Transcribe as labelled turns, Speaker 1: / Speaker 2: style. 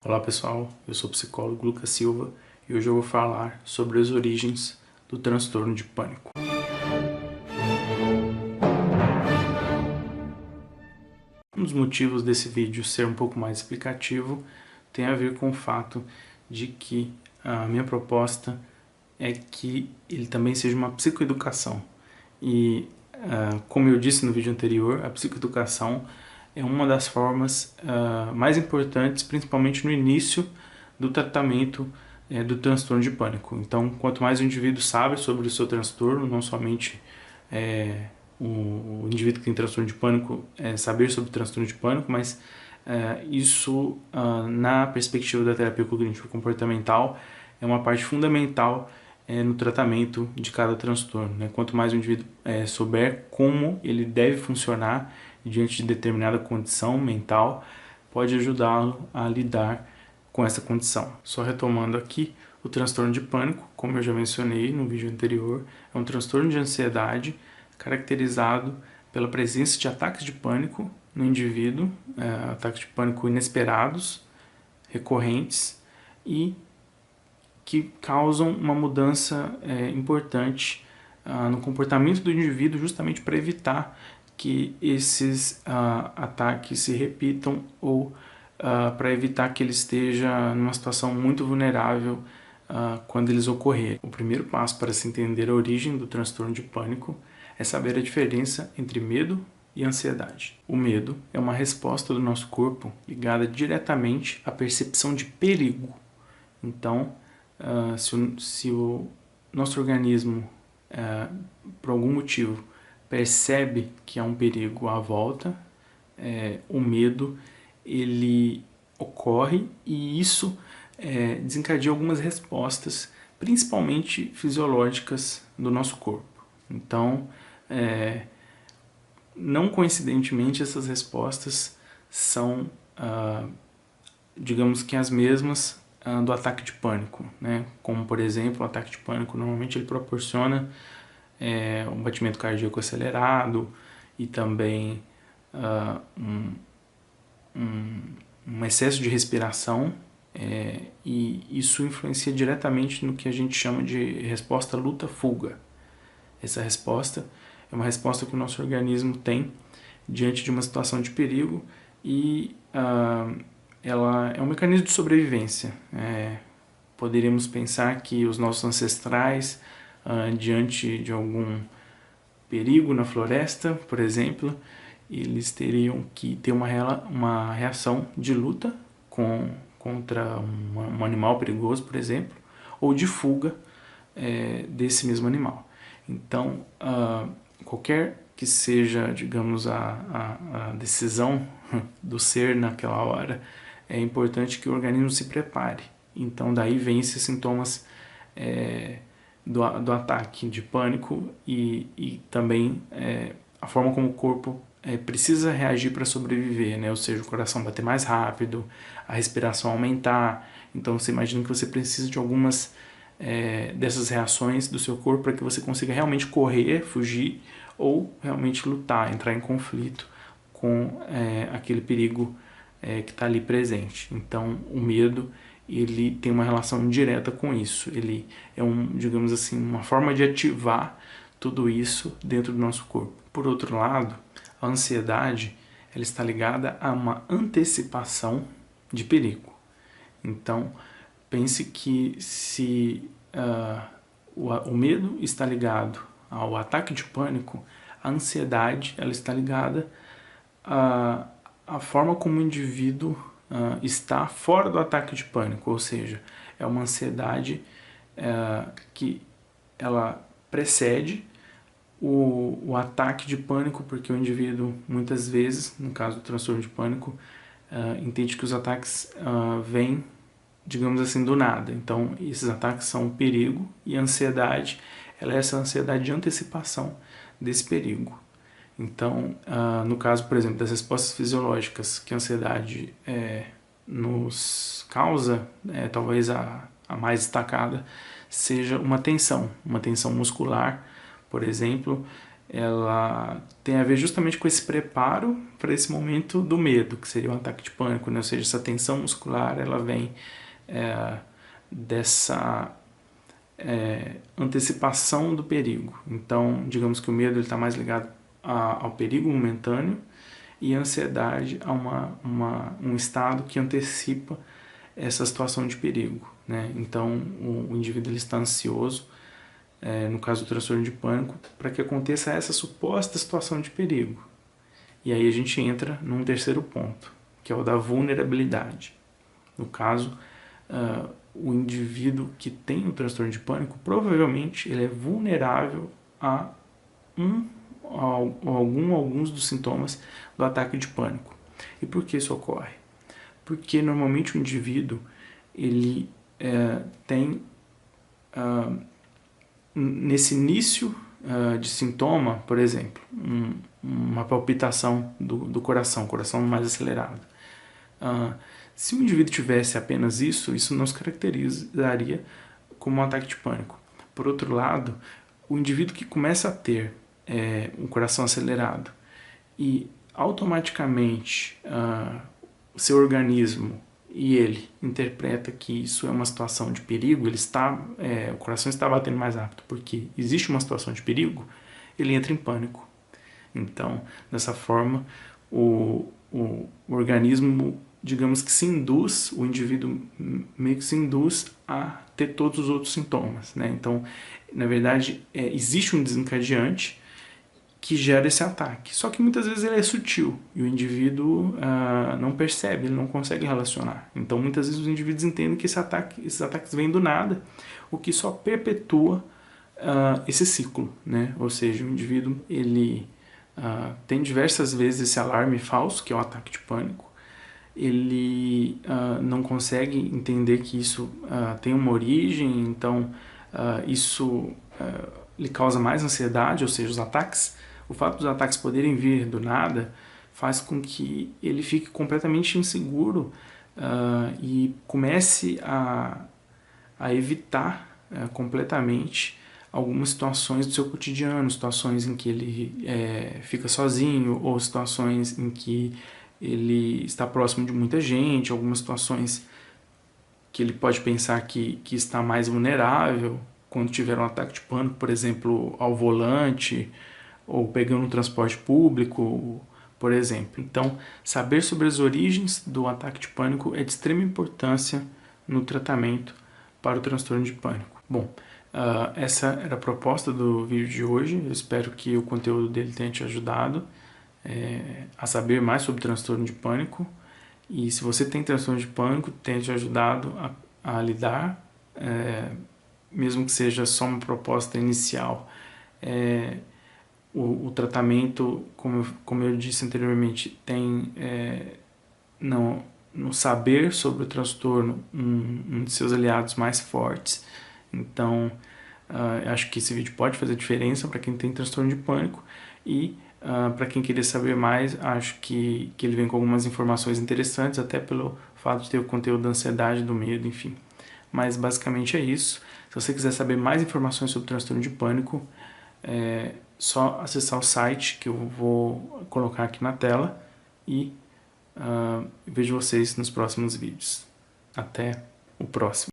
Speaker 1: Olá pessoal, eu sou o psicólogo Lucas Silva e hoje eu vou falar sobre as origens do transtorno de pânico. Um dos motivos desse vídeo ser um pouco mais explicativo tem a ver com o fato de que a minha proposta é que ele também seja uma psicoeducação. E como eu disse no vídeo anterior, a psicoeducação é uma das formas mais importantes, principalmente no início do tratamento do transtorno de pânico. Então, quanto mais o indivíduo sabe sobre o seu transtorno, não somente o indivíduo que tem transtorno de pânico saber sobre o transtorno de pânico, mas isso, na perspectiva da terapia cognitivo-comportamental, é uma parte fundamental no tratamento de cada transtorno, né? Quanto mais o indivíduo souber como ele deve funcionar diante de determinada condição mental, pode ajudá-lo a lidar com essa condição. Só retomando aqui, o transtorno de pânico, como eu já mencionei no vídeo anterior, é um transtorno de ansiedade caracterizado pela presença de ataques de pânico no indivíduo, ataques de pânico inesperados, recorrentes e que causam uma mudança importante no comportamento do indivíduo, justamente para evitar que esses ataques se repitam ou para evitar que ele esteja numa situação muito vulnerável quando eles ocorrerem. O primeiro passo para se entender a origem do transtorno de pânico é saber a diferença entre medo e ansiedade. O medo é uma resposta do nosso corpo ligada diretamente à percepção de perigo. Então, se o nosso organismo, por algum motivo, percebe que há um perigo à volta, o medo ele ocorre e isso desencadeia algumas respostas, principalmente fisiológicas do nosso corpo. Então, não coincidentemente, essas respostas são, digamos que as mesmas do ataque de pânico, né? Como, por exemplo, o ataque de pânico normalmente ele proporciona um batimento cardíaco acelerado e também um excesso de respiração, e isso influencia diretamente no que a gente chama de resposta luta-fuga. Essa resposta é uma resposta que o nosso organismo tem diante de uma situação de perigo e ela é um mecanismo de sobrevivência. Poderíamos pensar que os nossos ancestrais, diante de algum perigo na floresta, por exemplo, eles teriam que ter uma reação de luta contra um animal perigoso, por exemplo, ou de fuga desse mesmo animal. Então, qualquer que seja, digamos, a decisão do ser naquela hora, é importante que o organismo se prepare. Então, daí vem esses sintomas do ataque de pânico e também a forma como o corpo precisa reagir para sobreviver, né? Ou seja, o coração bater mais rápido, a respiração aumentar. Então, você imagina que você precisa de algumas dessas reações do seu corpo para que você consiga realmente correr, fugir ou realmente lutar, entrar em conflito com aquele perigo que está ali presente. Então, o medo ele tem uma relação direta com isso. Ele é digamos assim, uma forma de ativar tudo isso dentro do nosso corpo. Por outro lado, a ansiedade ela está ligada a uma antecipação de perigo. Então, pense que se o medo está ligado ao ataque de pânico, a ansiedade ela está ligada à forma como o indivíduo está fora do ataque de pânico, ou seja, é uma ansiedade que ela precede o ataque de pânico, porque o indivíduo muitas vezes, no caso do transtorno de pânico, entende que os ataques vêm, digamos assim, do nada. Então, esses ataques são um perigo e a ansiedade, ela é essa ansiedade de antecipação desse perigo. Então, no caso, por exemplo, das respostas fisiológicas que a ansiedade nos causa, talvez a mais destacada seja uma tensão muscular, por exemplo, ela tem a ver justamente com esse preparo para esse momento do medo, que seria um ataque de pânico, né? Ou seja, essa tensão muscular, ela vem dessa antecipação do perigo. Então, digamos que o medo está mais ligado ao perigo momentâneo e a ansiedade a um estado que antecipa essa situação de perigo, né? Então, o indivíduo ele está ansioso, no caso do transtorno de pânico, para que aconteça essa suposta situação de perigo. E aí a gente entra num terceiro ponto, que é o da vulnerabilidade. No caso, o indivíduo que tem o transtorno de pânico, provavelmente ele é vulnerável a alguns dos sintomas do ataque de pânico. E por que isso ocorre? Porque normalmente o indivíduo ele tem nesse início de sintoma, por exemplo, uma palpitação do coração mais acelerado. Se o indivíduo tivesse apenas isso não se caracterizaria como um ataque de pânico. Por outro lado, o indivíduo que começa a ter um coração acelerado e automaticamente o seu organismo e ele interpreta que isso é uma situação de perigo, o coração está batendo mais rápido porque existe uma situação de perigo, ele entra em pânico. Então, dessa forma, o organismo, digamos que se induz, o indivíduo meio que se induz a ter todos os outros sintomas, né? Então, na verdade, existe um desencadeante que gera esse ataque. Só que muitas vezes ele é sutil e o indivíduo não percebe, ele não consegue relacionar. Então, muitas vezes os indivíduos entendem que esses ataques vêm do nada, o que só perpetua esse ciclo, né? Ou seja, o indivíduo ele tem diversas vezes esse alarme falso, que é o ataque de pânico. Ele não consegue entender que isso tem uma origem, então isso lhe causa mais ansiedade, ou seja, o fato dos ataques poderem vir do nada faz com que ele fique completamente inseguro e comece a evitar completamente algumas situações do seu cotidiano, situações em que ele fica sozinho ou situações em que ele está próximo de muita gente, algumas situações que ele pode pensar que está mais vulnerável quando tiver um ataque de pânico, por exemplo, ao volante ou pegando um transporte público, por exemplo. Então, saber sobre as origens do ataque de pânico é de extrema importância no tratamento para o transtorno de pânico. Bom, essa era a proposta do vídeo de hoje. Eu espero que o conteúdo dele tenha te ajudado a saber mais sobre transtorno de pânico. E se você tem transtorno de pânico, tenha te ajudado a lidar, mesmo que seja só uma proposta inicial. O tratamento, como eu disse anteriormente, tem no saber sobre o transtorno um de seus aliados mais fortes. Então, acho que esse vídeo pode fazer diferença para quem tem transtorno de pânico e para quem queria saber mais, acho que ele vem com algumas informações interessantes, até pelo fato de ter o conteúdo da ansiedade, do medo, enfim. Mas basicamente é isso. Se você quiser saber mais informações sobre transtorno de pânico, é só acessar o site que eu vou colocar aqui na tela e vejo vocês nos próximos vídeos. Até o próximo.